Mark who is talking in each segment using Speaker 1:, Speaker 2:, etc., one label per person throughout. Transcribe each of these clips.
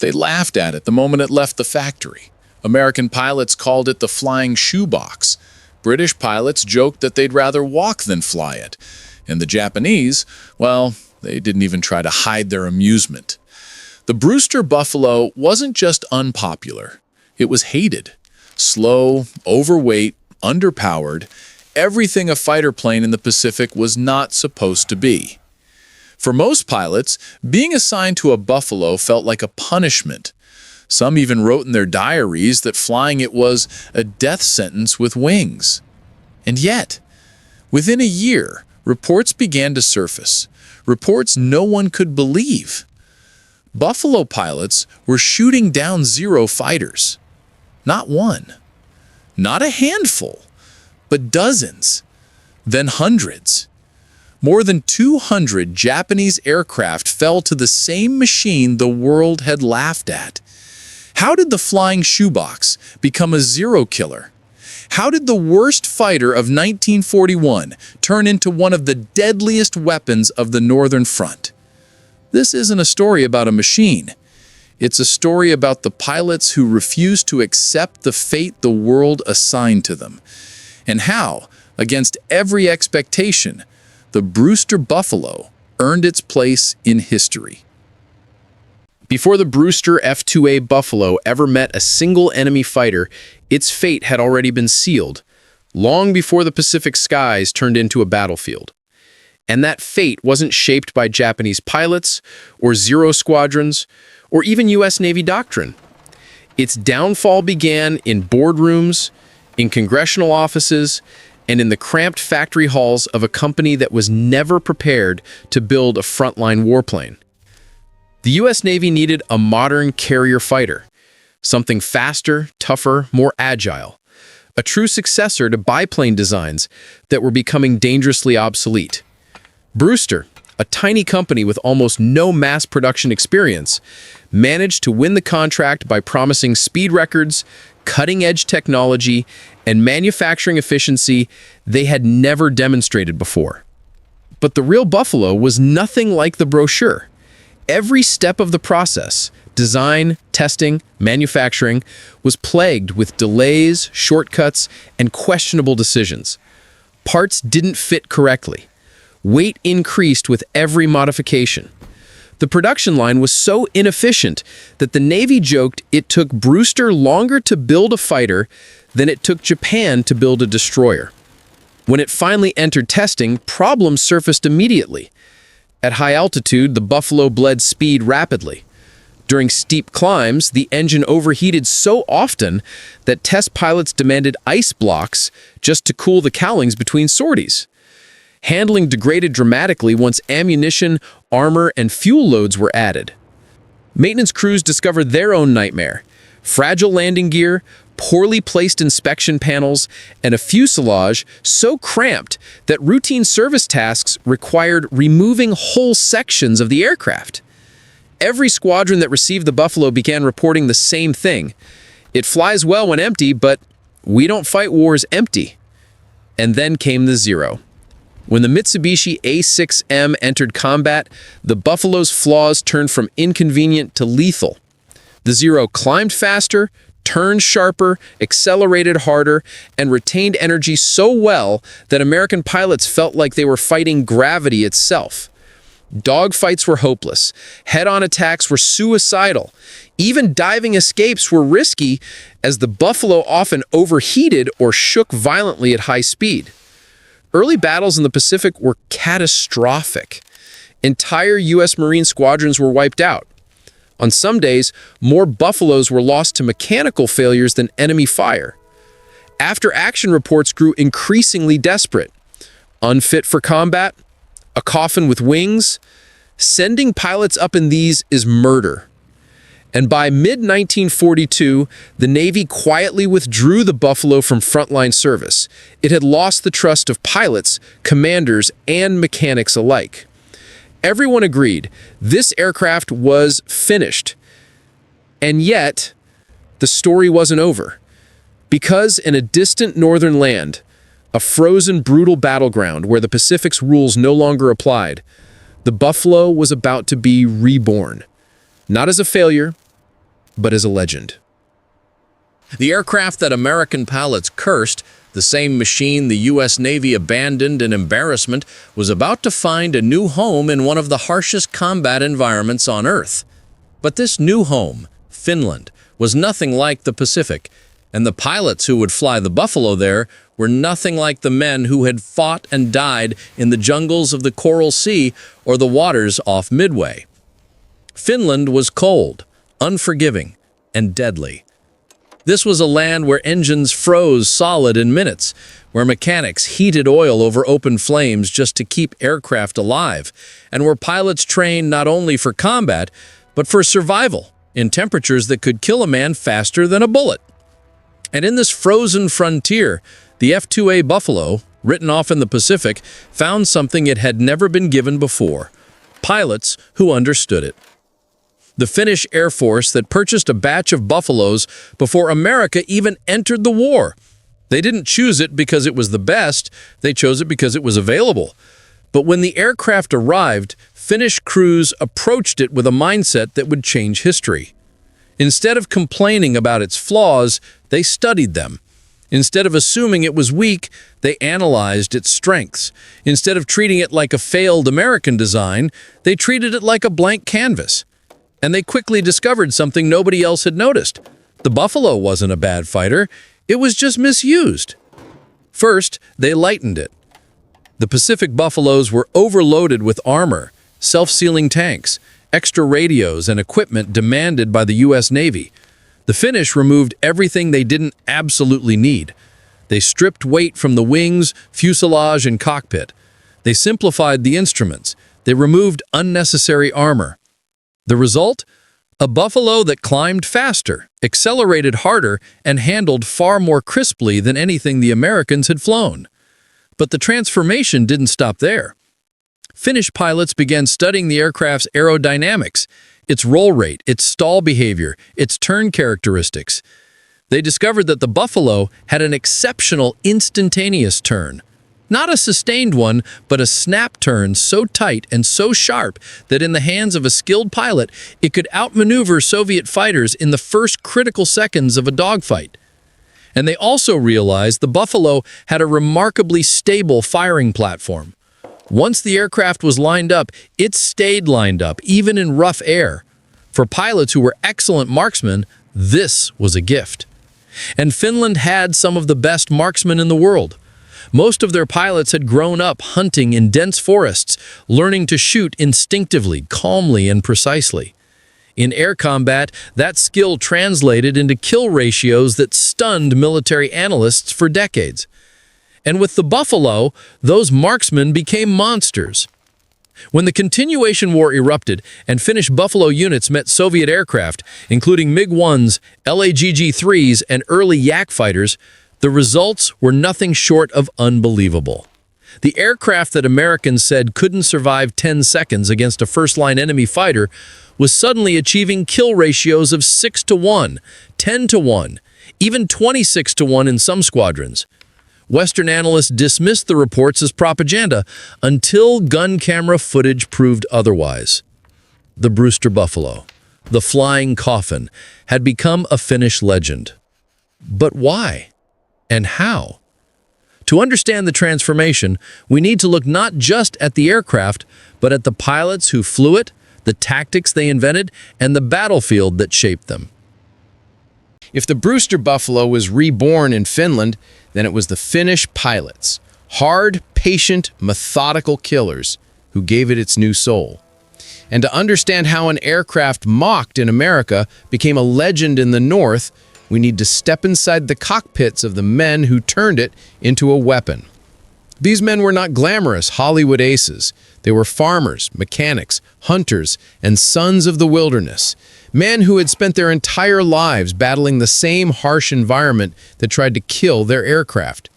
Speaker 1: They laughed at it the moment it left the factory. American pilots called it the flying shoebox. British pilots joked that they'd rather walk than fly it. And the Japanese, well, they didn't even try to hide their amusement. The Brewster Buffalo wasn't just unpopular. It was hated. Slow, overweight, underpowered, everything a fighter plane in the Pacific was not supposed to be. For most pilots, being assigned to a Buffalo felt like a punishment. Some even wrote in their diaries that flying it was a death sentence with wings. And yet, within a year, reports began to surface. Reports no one could believe. Buffalo pilots were shooting down Zero fighters. Not one. Not a handful, but dozens, then hundreds. More than 200 Japanese aircraft fell to the same machine the world had laughed at. How did the flying shoebox become a Zero killer? How did the worst fighter of 1941 turn into one of the deadliest weapons of the Northern Front? This isn't a story about a machine. It's a story about the pilots who refused to accept the fate the world assigned to them, and how, against every expectation, the Brewster Buffalo earned its place in history.
Speaker 2: Before the Brewster F-2A Buffalo ever met a single enemy fighter, its fate had already been sealed, long before the Pacific skies turned into a battlefield. And that fate wasn't shaped by Japanese pilots, or Zero squadrons, or even U.S. Navy doctrine. Its downfall began in boardrooms, in congressional offices, and in the cramped factory halls of a company that was never prepared to build a frontline warplane. The U.S. Navy needed a modern carrier fighter, something faster, tougher, more agile, a true successor to biplane designs that were becoming dangerously obsolete. Brewster, a tiny company with almost no mass production experience, managed to win the contract by promising speed records, cutting-edge technology, and manufacturing efficiency they had never demonstrated before. But the real Buffalo was nothing like the brochure. Every step of the process, design, testing, manufacturing, was plagued with delays, shortcuts, and questionable decisions. Parts didn't fit correctly. Weight increased with every modification. The production line was so inefficient that the Navy joked it took Brewster longer to build a fighter than it took Japan to build a destroyer. When it finally entered testing, problems surfaced immediately. At high altitude, the Buffalo bled speed rapidly. During steep climbs, the engine overheated so often that test pilots demanded ice blocks just to cool the cowlings between sorties. Handling degraded dramatically once ammunition, armor, and fuel loads were added. Maintenance crews discovered their own nightmare: fragile landing gear, poorly placed inspection panels, and a fuselage so cramped that routine service tasks required removing whole sections of the aircraft. Every squadron that received the Buffalo began reporting the same thing: it flies well when empty, but we don't fight wars empty. And then came the Zero. When the Mitsubishi A6M entered combat, the Buffalo's flaws turned from inconvenient to lethal. The Zero climbed faster, turned sharper, accelerated harder, and retained energy so well that American pilots felt like they were fighting gravity itself. Dogfights were hopeless. Head-on attacks were suicidal. Even diving escapes were risky, as the Buffalo often overheated or shook violently at high speed. Early battles in the Pacific were catastrophic. Entire U.S. Marine squadrons were wiped out. On some days, more Buffaloes were lost to mechanical failures than enemy fire. After-action reports grew increasingly desperate. Unfit for combat? A coffin with wings? Sending pilots up in these is murder. And by mid-1942, the Navy quietly withdrew the Buffalo from frontline service. It had lost the trust of pilots, commanders, and mechanics alike. Everyone agreed this aircraft was finished. And yet, the story wasn't over. Because in a distant northern land, a frozen, brutal battleground where the Pacific's rules no longer applied, the Buffalo was about to be reborn. Not as a failure, but as a legend.
Speaker 3: The aircraft that American pilots cursed, the same machine the U.S. Navy abandoned in embarrassment, was about to find a new home in one of the harshest combat environments on Earth. But this new home, Finland, was nothing like the Pacific, and the pilots who would fly the Buffalo there were nothing like the men who had fought and died in the jungles of the Coral Sea or the waters off Midway. Finland was cold, unforgiving, and deadly. This was a land where engines froze solid in minutes, where mechanics heated oil over open flames just to keep aircraft alive, and where pilots trained not only for combat, but for survival in temperatures that could kill a man faster than a bullet. And in this frozen frontier, the F-2A Buffalo, written off in the Pacific, found something it had never been given before: pilots who understood it. The Finnish Air Force that purchased a batch of Buffaloes before America even entered the war. They didn't choose it because it was the best, they chose it because it was available. But when the aircraft arrived, Finnish crews approached it with a mindset that would change history. Instead of complaining about its flaws, they studied them. Instead of assuming it was weak, they analyzed its strengths. Instead of treating it like a failed American design, they treated it like a blank canvas. And they quickly discovered something nobody else had noticed. The Buffalo wasn't a bad fighter, it was just misused. First, they lightened it. The Pacific Buffaloes were overloaded with armor, self-sealing tanks, extra radios, and equipment demanded by the U.S. Navy. The Finnish removed everything they didn't absolutely need. They stripped weight from the wings, fuselage, and cockpit. They simplified the instruments. They removed unnecessary armor. The result? A Buffalo that climbed faster, accelerated harder, and handled far more crisply than anything the Americans had flown. But the transformation didn't stop there. Finnish pilots began studying the aircraft's aerodynamics, its roll rate, its stall behavior, its turn characteristics. They discovered that the Buffalo had an exceptional instantaneous turn. Not a sustained one, but a snap turn so tight and so sharp that in the hands of a skilled pilot, it could outmaneuver Soviet fighters in the first critical seconds of a dogfight. And they also realized the Buffalo had a remarkably stable firing platform. Once the aircraft was lined up, it stayed lined up, even in rough air. For pilots who were excellent marksmen, this was a gift. And Finland had some of the best marksmen in the world. Most of their pilots had grown up hunting in dense forests, learning to shoot instinctively, calmly, and precisely. In air combat, that skill translated into kill ratios that stunned military analysts for decades. And with the Buffalo, those marksmen became monsters. When the Continuation War erupted and Finnish Buffalo units met Soviet aircraft, including MiG-1s, LAGG-3s, and early Yak fighters, the results were nothing short of unbelievable. The aircraft that Americans said couldn't survive 10 seconds against a first-line enemy fighter was suddenly achieving kill ratios of 6 to 1, 10 to 1, even 26 to 1 in some squadrons. Western analysts dismissed the reports as propaganda until gun camera footage proved otherwise. The Brewster Buffalo, the flying coffin, had become a Finnish legend. But why? And how? To understand the transformation, we need to look not just at the aircraft, but at the pilots who flew it, the tactics they invented, and the battlefield that shaped them.
Speaker 2: If the Brewster Buffalo was reborn in Finland, then it was the Finnish pilots, hard, patient, methodical killers, who gave it its new soul. And to understand how an aircraft mocked in America became a legend in the North, we need to step inside the cockpits of the men who turned it into a weapon. These men were not glamorous Hollywood aces. They were farmers, mechanics, hunters, and sons of the wilderness. Men who had spent their entire lives battling the same harsh environment that tried to kill their aircraft.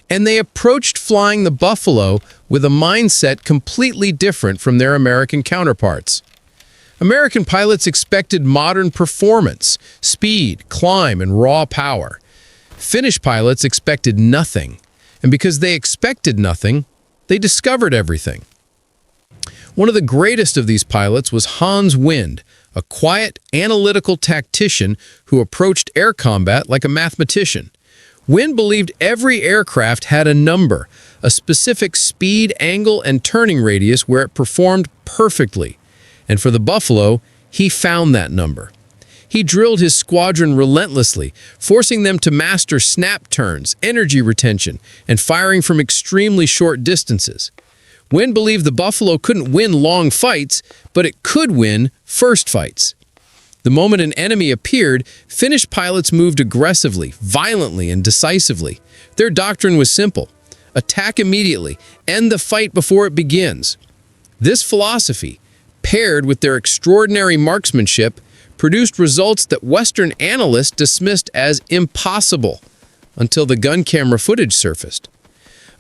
Speaker 2: And they approached flying the Buffalo with a mindset completely different from their American counterparts. American pilots expected modern performance, speed, climb, and raw power. Finnish pilots expected nothing. And because they expected nothing, they discovered everything. One of the greatest of these pilots was Hans Wind, a quiet, analytical tactician who approached air combat like a mathematician. Wind believed every aircraft had a number, a specific speed, angle, and turning radius where it performed perfectly. And for the Buffalo, he found that number. He drilled his squadron relentlessly, forcing them to master snap turns, energy retention, and firing from extremely short distances. Wind believed the Buffalo couldn't win long fights, but it could win first fights. The moment an enemy appeared, Finnish pilots moved aggressively, violently, and decisively. Their doctrine was simple: attack immediately, end the fight before it begins. This philosophy, paired with their extraordinary marksmanship, produced results that Western analysts dismissed as impossible until the gun camera footage surfaced.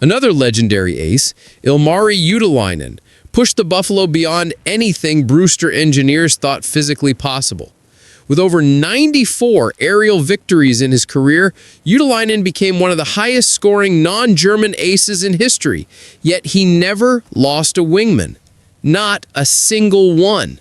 Speaker 2: Another legendary ace, Ilmari Juutilainen, pushed the Buffalo beyond anything Brewster engineers thought physically possible. With over 94 aerial victories in his career, Juutilainen became one of the highest-scoring non-German aces in history, yet he never lost a wingman. Not a single one.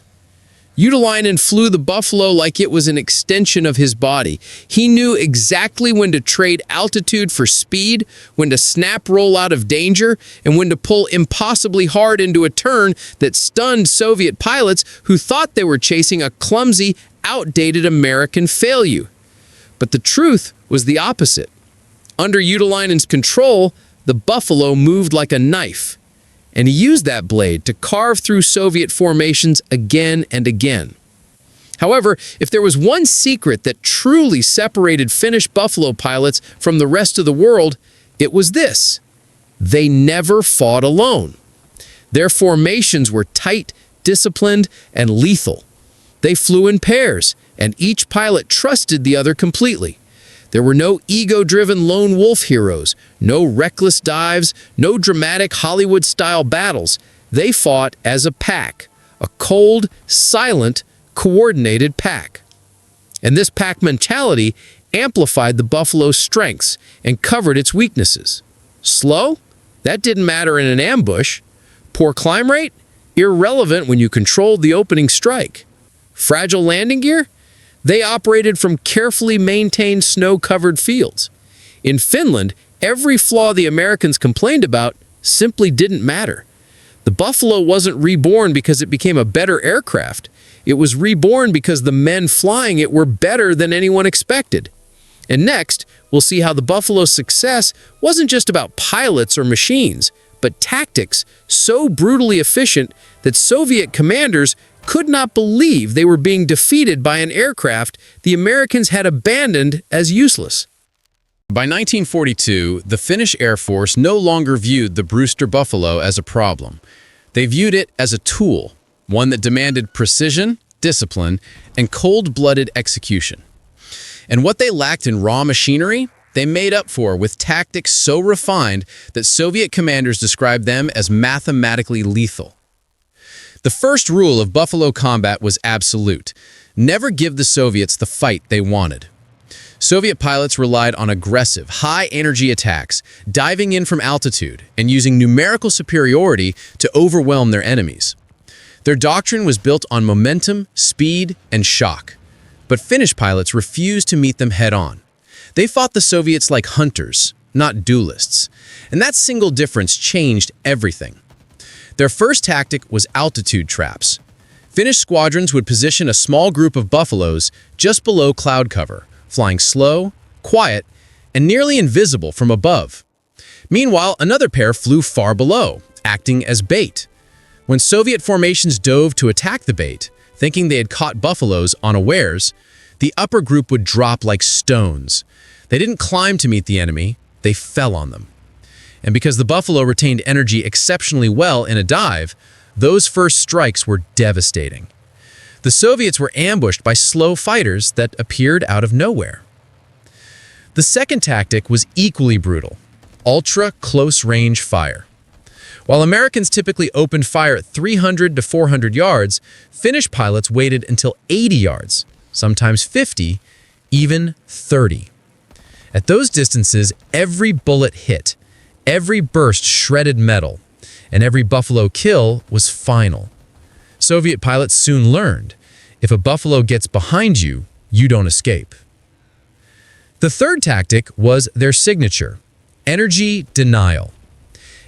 Speaker 2: Juutilainen flew the Buffalo like it was an extension of his body. He knew exactly when to trade altitude for speed, when to snap roll out of danger, and when to pull impossibly hard into a turn that stunned Soviet pilots who thought they were chasing a clumsy, outdated American failure. But the truth was the opposite. Under Juutilainen's control, the Buffalo moved like a knife, and he used that blade to carve through Soviet formations again and again. However, if there was one secret that truly separated Finnish Buffalo pilots from the rest of the world, it was this: they never fought alone. Their formations were tight, disciplined, and lethal. They flew in pairs, and each pilot trusted the other completely. There were no ego-driven lone wolf heroes, no reckless dives, no dramatic Hollywood-style battles. They fought as a pack, a cold, silent, coordinated pack. And this pack mentality amplified the Buffalo's strengths and covered its weaknesses. Slow? That didn't matter in an ambush. Poor climb rate? Irrelevant when you controlled the opening strike. Fragile landing gear? They operated from carefully maintained snow-covered fields. In Finland, every flaw the Americans complained about simply didn't matter. The Buffalo wasn't reborn because it became a better aircraft. It was reborn because the men flying it were better than anyone expected. And next, we'll see how the Buffalo's success wasn't just about pilots or machines, but tactics so brutally efficient that Soviet commanders could not believe they were being defeated by an aircraft the Americans had abandoned as useless. By 1942, the Finnish Air Force no longer viewed the Brewster Buffalo as a problem. They viewed it as a tool, one that demanded precision, discipline, and cold-blooded execution. And what they lacked in raw machinery, they made up for with tactics so refined that Soviet commanders described them as mathematically lethal. The first rule of Buffalo combat was absolute: never give the Soviets the fight they wanted. Soviet pilots relied on aggressive, high-energy attacks, diving in from altitude and using numerical superiority to overwhelm their enemies. Their doctrine was built on momentum, speed, and shock. But Finnish pilots refused to meet them head-on. They fought the Soviets like hunters, not duelists. And that single difference changed everything. Their first tactic was altitude traps. Finnish squadrons would position a small group of buffaloes just below cloud cover, flying slow, quiet, and nearly invisible from above. Meanwhile, another pair flew far below, acting as bait. When Soviet formations dove to attack the bait, thinking they had caught buffaloes unawares, the upper group would drop like stones. They didn't climb to meet the enemy, they fell on them. And because the buffalo retained energy exceptionally well in a dive, those first strikes were devastating. The Soviets were ambushed by slow fighters that appeared out of nowhere. The second tactic was equally brutal: ultra-close-range fire. While Americans typically opened fire at 300 to 400 yards, Finnish pilots waited until 80 yards, sometimes 50, even 30. At those distances, every bullet hit, every burst shredded metal, and every buffalo kill was final. Soviet pilots soon learned, If a buffalo gets behind you, you don't escape. The third tactic was their signature, energy denial.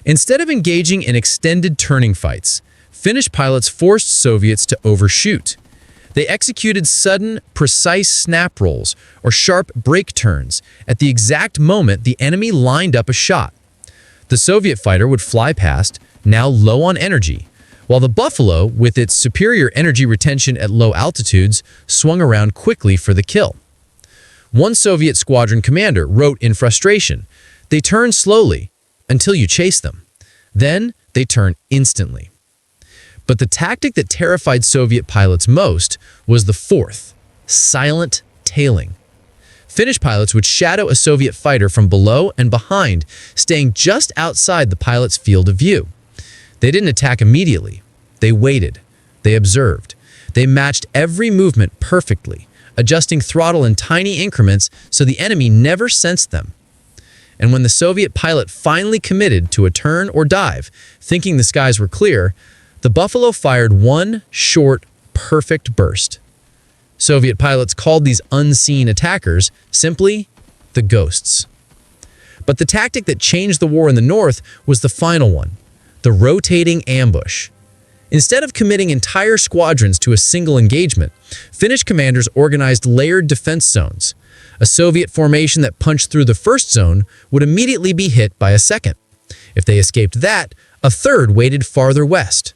Speaker 2: Instead of engaging in extended turning fights, Finnish pilots forced Soviets to overshoot. They executed sudden, precise snap rolls or sharp brake turns at the exact moment the enemy lined up a shot. The Soviet fighter would fly past, now low on energy, while the Buffalo, with its superior energy retention at low altitudes, swung around quickly for the kill. One Soviet squadron commander wrote in frustration, "They turn slowly until you chase them. Then they turn instantly." But the tactic that terrified Soviet pilots most was the fourth, silent tailing. Finnish pilots would shadow a Soviet fighter from below and behind, staying just outside the pilot's field of view. They didn't attack immediately. They waited. They observed. They matched every movement perfectly, adjusting throttle in tiny increments so the enemy never sensed them. And when the Soviet pilot finally committed to a turn or dive, thinking the skies were clear, the Buffalo fired one short, perfect burst. Soviet pilots called these unseen attackers simply the ghosts. But the tactic that changed the war in the north was the final one, the rotating ambush. Instead of committing entire squadrons to a single engagement, Finnish commanders organized layered defense zones. A Soviet formation that punched through the first zone would immediately be hit by a second. If they escaped that, a third waited farther west.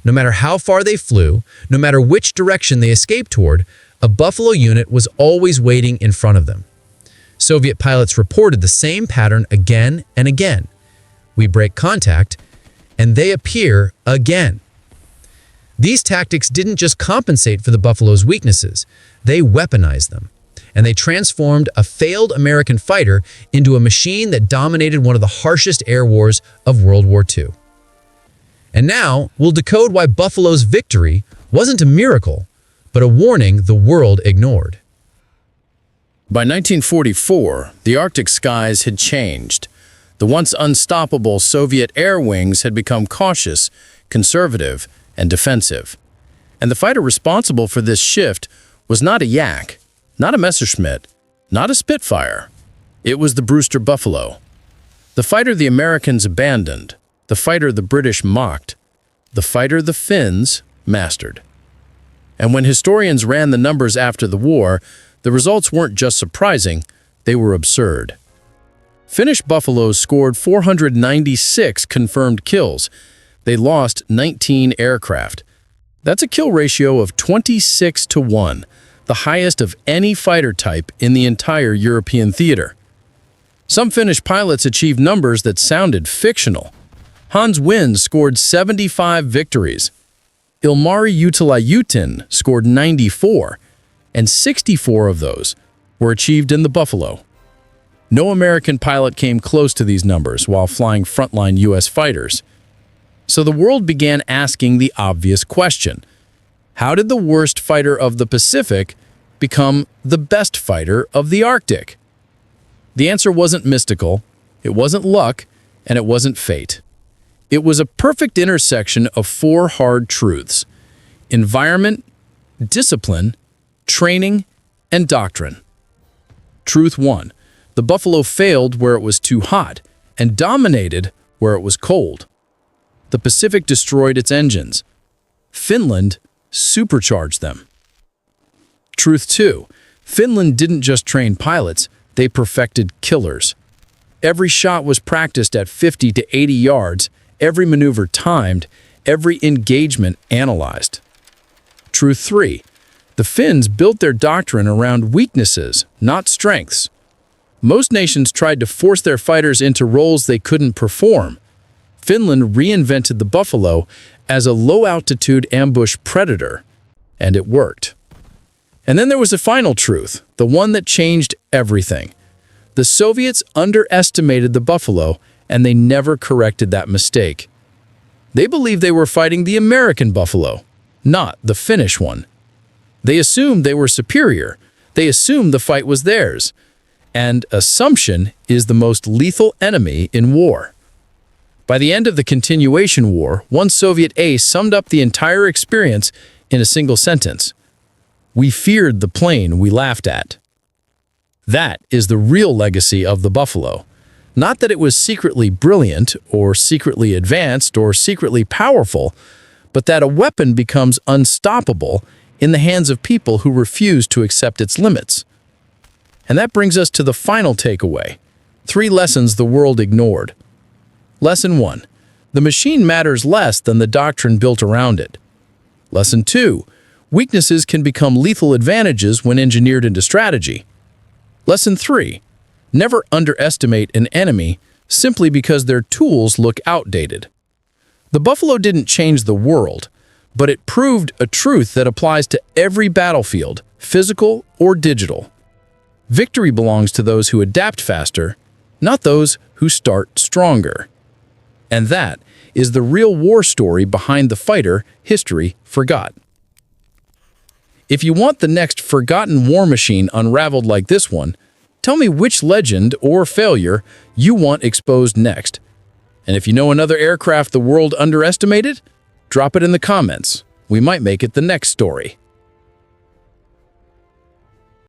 Speaker 2: No matter how far they flew, no matter which direction they escaped toward, a Buffalo unit was always waiting in front of them. Soviet pilots reported the same pattern again and again. We break contact, and they appear again. These tactics didn't just compensate for the Buffalo's weaknesses, they weaponized them. And they transformed a failed American fighter into a machine that dominated one of the harshest air wars of World War II. And now, we'll decode why Buffalo's victory wasn't a miracle, but a warning the world ignored.
Speaker 4: By 1944, the Arctic skies had changed. The once unstoppable Soviet air wings had become cautious, conservative, and defensive. And the fighter responsible for this shift was not a Yak, not a Messerschmitt, not a Spitfire. It was the Brewster Buffalo. The fighter the Americans abandoned, the fighter the British mocked, the fighter the Finns mastered. And when historians ran the numbers after the war, the results weren't just surprising, they were absurd. Finnish Buffaloes scored 496 confirmed kills. They lost 19 aircraft. That's a kill ratio of 26-1, the highest of any fighter type in the entire European theater. Some Finnish pilots achieved numbers that sounded fictional. Hans Wind scored 75 victories. Ilmari Utilajutin scored 94, and 64 of those were achieved in the Buffalo. No American pilot came close to these numbers while flying frontline U.S. fighters. So the world began asking the obvious question: how did the worst fighter of the Pacific become the best fighter of the Arctic? The answer wasn't mystical, it wasn't luck, and it wasn't fate. It was a perfect intersection of four hard truths: environment, discipline, training, and doctrine. Truth 1. The Buffalo failed where it was too hot and dominated where it was cold. The Pacific destroyed its engines. Finland supercharged them. Truth 2. Finland didn't just train pilots, they perfected killers. Every shot was practiced at 50 to 80 yards, every maneuver timed, every engagement analyzed. Truth 3. The Finns built their doctrine around weaknesses, not strengths. Most nations tried to force their fighters into roles they couldn't perform. Finland reinvented the Buffalo as a low-altitude ambush predator, and it worked. And then there was a final truth, the one that changed everything. The Soviets underestimated the Buffalo, and they never corrected that mistake. They believed they were fighting the American Buffalo, not the Finnish one. They assumed they were superior. They assumed the fight was theirs. And assumption is the most lethal enemy in war. By the end of the continuation war, one Soviet ace summed up the entire experience in a single sentence: We feared the plane we laughed at. That is the real legacy of the Buffalo. Not that it was secretly brilliant, or secretly advanced, or secretly powerful, but that a weapon becomes unstoppable in the hands of people who refuse to accept its limits. And that brings us to the final takeaway: 3 lessons the world ignored. Lesson 1. The machine matters less than the doctrine built around it. Lesson 2. Weaknesses can become lethal advantages when engineered into strategy. Lesson 3. Never underestimate an enemy simply because their tools look outdated. The Buffalo didn't change the world, but it proved a truth that applies to every battlefield, physical or digital. Victory belongs to those who adapt faster, not those who start stronger. And that is the real war story behind the fighter history forgot. If you want the next forgotten war machine unraveled like this one, tell me which legend or failure you want exposed next. And if you know another aircraft the world underestimated, drop it in the comments. We might make it the next story.